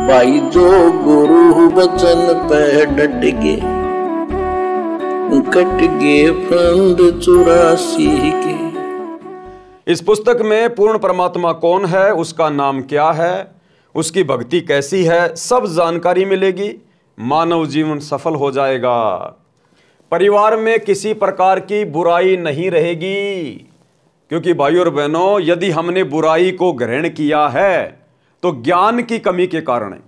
भाई जो गुरु वचन पे डट गे, कट गे फंद 84 के। इस पुस्तक में पूर्ण परमात्मा कौन है, उसका नाम क्या है, उसकी भक्ति कैसी है, सब जानकारी मिलेगी। मानव जीवन सफल हो जाएगा। परिवार में किसी प्रकार की बुराई नहीं रहेगी, क्योंकि भाइयों और बहनों, यदि हमने बुराई को ग्रहण किया है तो ज्ञान की कमी के कारण है।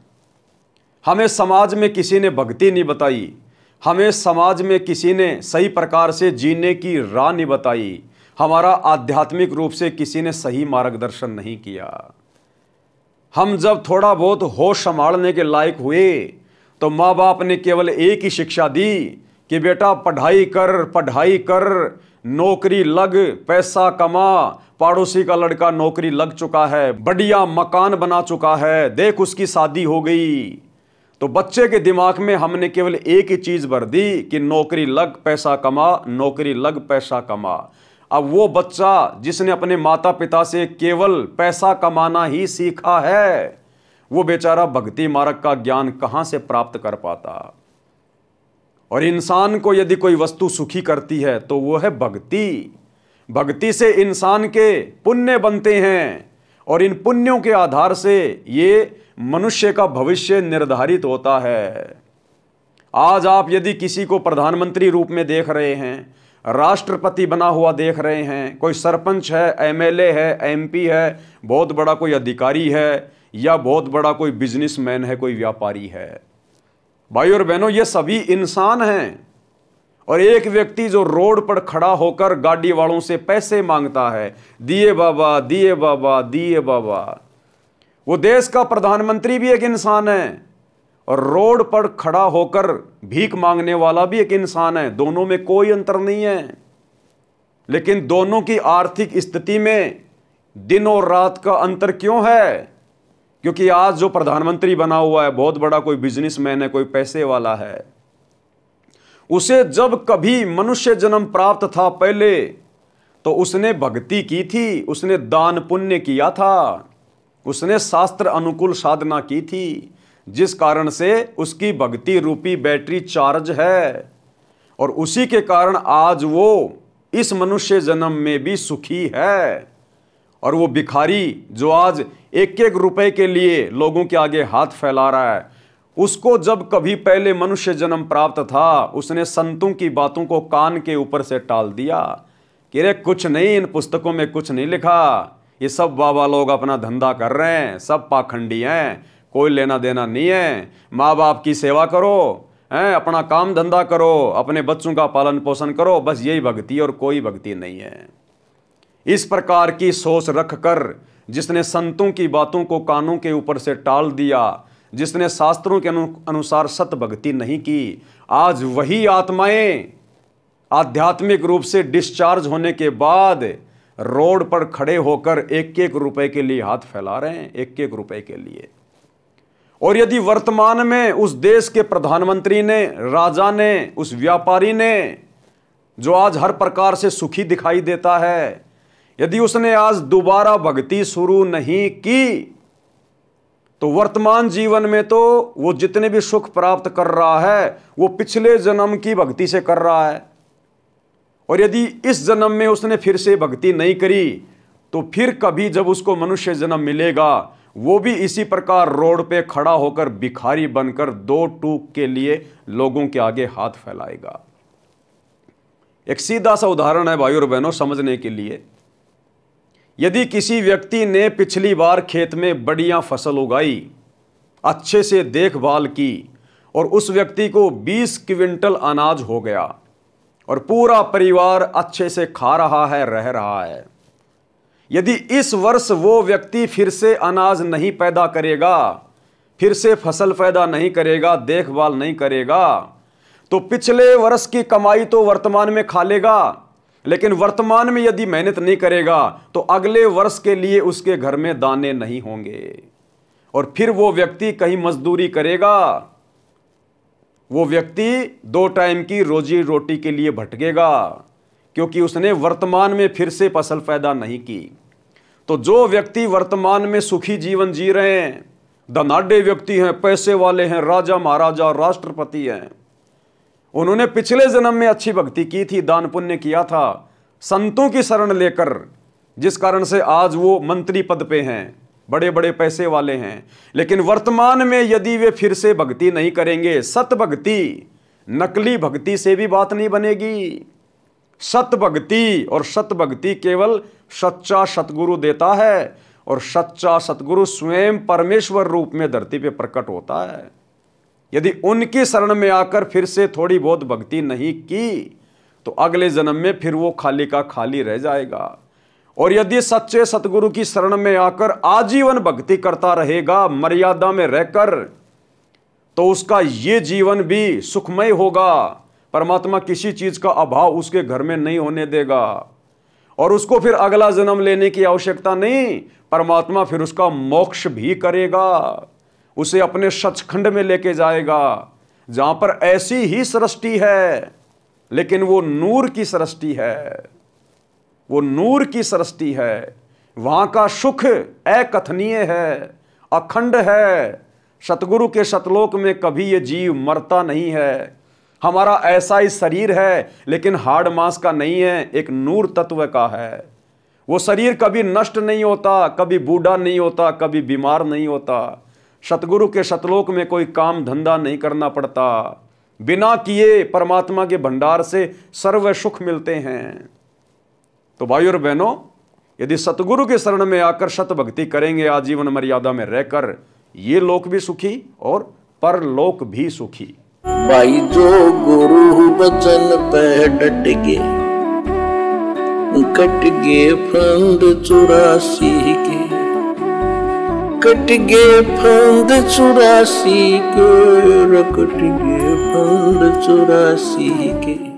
हमें समाज में किसी ने भक्ति नहीं बताई, हमें समाज में किसी ने सही प्रकार से जीने की राह नहीं बताई, हमारा आध्यात्मिक रूप से किसी ने सही मार्गदर्शन नहीं किया। हम जब थोड़ा बहुत होश संभालने के लायक हुए तो माँ बाप ने केवल एक ही शिक्षा दी कि बेटा पढ़ाई कर, नौकरी लग, पैसा कमा। पड़ोसी का लड़का नौकरी लग चुका है, बढ़िया मकान बना चुका है, देख उसकी शादी हो गई। तो बच्चे के दिमाग में हमने केवल एक ही चीज भर दी कि नौकरी लग पैसा कमा, नौकरी लग पैसा कमा। अब वो बच्चा जिसने अपने माता पिता से केवल पैसा कमाना ही सीखा है, वो बेचारा भक्ति मार्ग का ज्ञान कहां से प्राप्त कर पाता। और इंसान को यदि कोई वस्तु सुखी करती है तो वो है भक्ति। भक्ति से इंसान के पुण्य बनते हैं और इन पुण्यों के आधार से ये मनुष्य का भविष्य निर्धारित होता है। आज आप यदि किसी को प्रधानमंत्री रूप में देख रहे हैं, राष्ट्रपति बना हुआ देख रहे हैं, कोई सरपंच है, एमएलए है, एमपी है, बहुत बड़ा कोई अधिकारी है, या बहुत बड़ा कोई बिजनेसमैन है, कोई व्यापारी है, भाई और बहनों, ये सभी इंसान हैं। और एक व्यक्ति जो रोड पर खड़ा होकर गाड़ी वालों से पैसे मांगता है, दिए बाबा, दिए बाबा, दिए बाबा, वो देश का प्रधानमंत्री भी एक इंसान है और रोड पर खड़ा होकर भीख मांगने वाला भी एक इंसान है। दोनों में कोई अंतर नहीं है, लेकिन दोनों की आर्थिक स्थिति में दिन और रात का अंतर क्यों है? क्योंकि आज जो प्रधानमंत्री बना हुआ है, बहुत बड़ा कोई बिजनेसमैन है, कोई पैसे वाला है, उसे जब कभी मनुष्य जन्म प्राप्त था पहले, तो उसने भक्ति की थी, उसने दान पुण्य किया था, उसने शास्त्र अनुकूल साधना की थी, जिस कारण से उसकी भक्ति रूपी बैटरी चार्ज है। और उसी के कारण आज वो इस मनुष्य जन्म में भी सुखी है। और वो भिखारी जो आज एक एक रुपए के लिए लोगों के आगे हाथ फैला रहा है, उसको जब कभी पहले मनुष्य जन्म प्राप्त था, उसने संतों की बातों को कान के ऊपर से टाल दिया कि रे कुछ नहीं, इन पुस्तकों में कुछ नहीं लिखा, ये सब बाबा लोग अपना धंधा कर रहे हैं, सब पाखंडी हैं, कोई लेना देना नहीं है। माँ बाप की सेवा करो, हैं, अपना काम धंधा करो, अपने बच्चों का पालन पोषण करो, बस यही भक्ति और कोई भक्ति नहीं है। इस प्रकार की सोच रखकर जिसने संतों की बातों को कानों के ऊपर से टाल दिया, जिसने शास्त्रों के अनुसार सत भक्ति नहीं की, आज वही आत्माएं आध्यात्मिक रूप से डिस्चार्ज होने के बाद रोड पर खड़े होकर एक एक रुपए के लिए हाथ फैला रहे हैं, एक एक रुपए के लिए। और यदि वर्तमान में उस देश के प्रधानमंत्री ने, राजा ने, उस व्यापारी ने, जो आज हर प्रकार से सुखी दिखाई देता है, यदि उसने आज दोबारा भक्ति शुरू नहीं की, तो वर्तमान जीवन में तो वो जितने भी सुख प्राप्त कर रहा है वो पिछले जन्म की भक्ति से कर रहा है। और यदि इस जन्म में उसने फिर से भक्ति नहीं करी, तो फिर कभी जब उसको मनुष्य जन्म मिलेगा, वो भी इसी प्रकार रोड पे खड़ा होकर भिखारी बनकर दो टूक के लिए लोगों के आगे हाथ फैलाएगा। एक सीधा सा उदाहरण है भाइयों और बहनों समझने के लिए। यदि किसी व्यक्ति ने पिछली बार खेत में बढ़िया फसल उगाई, अच्छे से देखभाल की, और उस व्यक्ति को 20 क्विंटल अनाज हो गया और पूरा परिवार अच्छे से खा रहा है, रह रहा है। यदि इस वर्ष वो व्यक्ति फिर से अनाज नहीं पैदा करेगा, फिर से फसल पैदा नहीं करेगा, देखभाल नहीं करेगा, तो पिछले वर्ष की कमाई तो वर्तमान में खा लेगा, लेकिन वर्तमान में यदि मेहनत नहीं करेगा तो अगले वर्ष के लिए उसके घर में दाने नहीं होंगे और फिर वो व्यक्ति कहीं मजदूरी करेगा। वो व्यक्ति 2 टाइम की रोजी रोटी के लिए भटकेगा, क्योंकि उसने वर्तमान में फिर से फसल पैदा नहीं की। तो जो व्यक्ति वर्तमान में सुखी जीवन जी रहे हैं, धनाढ्य व्यक्ति हैं, पैसे वाले हैं, राजा महाराजा राष्ट्रपति हैं। उन्होंने पिछले जन्म में अच्छी भक्ति की थी, दान पुण्य किया था, संतों की शरण लेकर, जिस कारण से आज वो मंत्री पद पे हैं, बड़े बड़े पैसे वाले हैं। लेकिन वर्तमान में यदि वे फिर से भक्ति नहीं करेंगे, सत भक्ति, नकली भक्ति से भी बात नहीं बनेगी। सत भक्ति, और सत भक्ति केवल सच्चा सतगुरु देता है, और सच्चा सतगुरु स्वयं परमेश्वर रूप में धरती पे प्रकट होता है। यदि उनकी शरण में आकर फिर से थोड़ी बहुत भक्ति नहीं की तो अगले जन्म में फिर वो खाली का खाली रह जाएगा। और यदि सच्चे सतगुरु की शरण में आकर आजीवन भक्ति करता रहेगा मर्यादा में रहकर, तो उसका ये जीवन भी सुखमय होगा। परमात्मा किसी चीज का अभाव उसके घर में नहीं होने देगा, और उसको फिर अगला जन्म लेने की आवश्यकता नहीं। परमात्मा फिर उसका मोक्ष भी करेगा, उसे अपने सचखंड में लेके जाएगा, जहां पर ऐसी ही सृष्टि है, लेकिन वो नूर की सृष्टि है, वो नूर की सृष्टि है। वहां का सुख अकथनीय है, अखंड है। सतगुरु के सतलोक में कभी ये जीव मरता नहीं है। हमारा ऐसा ही शरीर है, लेकिन हाड़ मांस का नहीं है, एक नूर तत्व का है। वो शरीर कभी नष्ट नहीं होता, कभी बूढ़ा नहीं होता, कभी बीमार नहीं होता। सतगुरु के सतलोक में कोई काम धंधा नहीं करना पड़ता, बिना किए परमात्मा के भंडार से सर्व सुख मिलते हैं। तो भाइयों और बहनों, यदि सतगुरु के शरण में आकर सत भक्ति करेंगे आजीवन मर्यादा में रहकर, ये लोक भी सुखी और परलोक भी सुखी। भाई जो गुरु बचन पे डट गए, कट गए फंद 84 के, कट गए फंद 84 के, कट गए फंद 84 के।